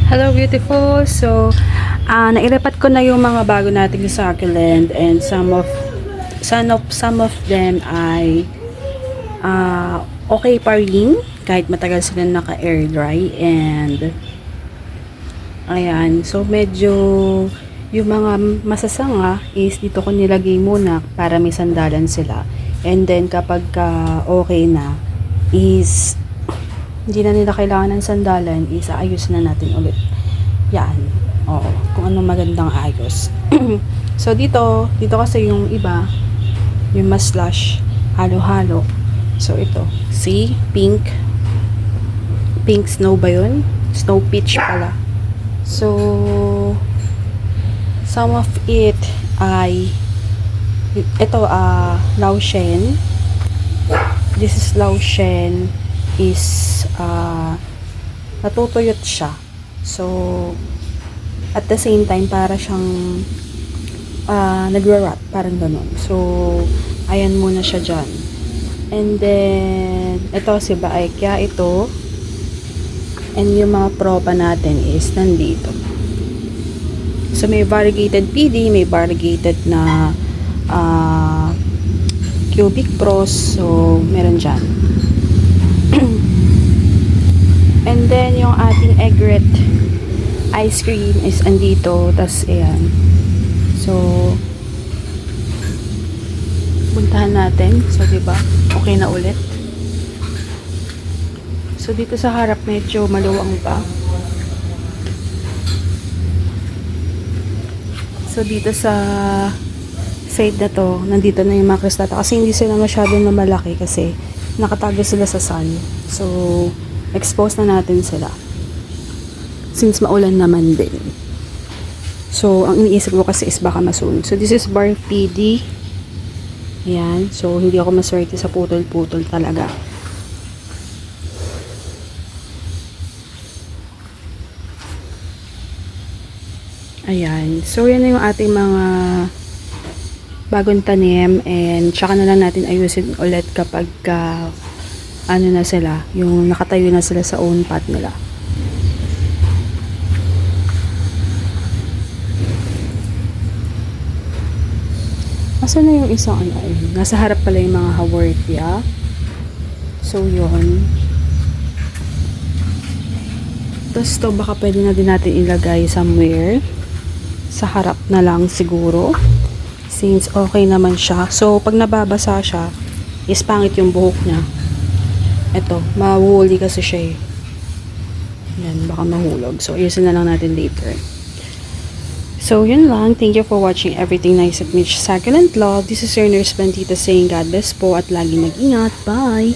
Hello beautiful. So, nailipat ko na yung mga bago nating succulent and some of them ay okay pa rin kahit matagal sila naka-air dry and ayan. So, medyo yung mga masasanga is dito ko nilagay muna para may sandalan sila. And then kapag okay na is hindi na nila kailangan ng sandalan, is aayos na natin ulit. Yan. Oo. Kung anong magandang ayos. So, dito kasi yung iba, yung mas slush, halo-halo. So, ito. See? Pink. Pink snow ba yun? Snow peach pala. So, some of it ay ito, Laoshen. This is Laoshen is natutuyot siya. So, at the same time, para siyang nagra-rot, parang ganun. So, ayan muna siya dyan. And then, ito si Baekya, ito. And yung mga propa natin is nandito. So, may variegated PD, may variegated na cubic pros. So, meron dyan. And then, yung ating egret ice cream is andito. Tas, ayan. So, puntahan natin. So, diba? Okay na ulit. So, dito sa harap, medyo maluwang pa. So, dito sa side na to, nandito na yung mga kristata. Kasi hindi sila masyadong na malaki kasi nakatago sila sa sun. So, expose na natin sila. Since maulan naman din. So, ang iniisip ko kasi is baka masunog. So, this is bar PD. Ayan. So, hindi ako maswerte sa putol-putol talaga. Ayan. So, yan na yung ating mga bagong tanim. And, tsaka na lang natin ayusin ulit kapag ano na sila, yung nakatayo na sila sa own pot nila. Asan na yung isang ano? Nasa harap pala yung mga haworthia. So, yun. Tapos to baka pwede na din natin ilagay somewhere. Sa harap na lang siguro. Since okay naman siya. So, pag nababasa siya, is pangit yung buhok niya. Ito, mahuli kasi siya eh. Yan, baka mahulog. So, ayusin na lang natin later. So, yun lang. Thank you for watching Everything Nice at Mitch Succulent Love. This is your nurse Bandita saying God bless po at lagi mag-ingat. Bye!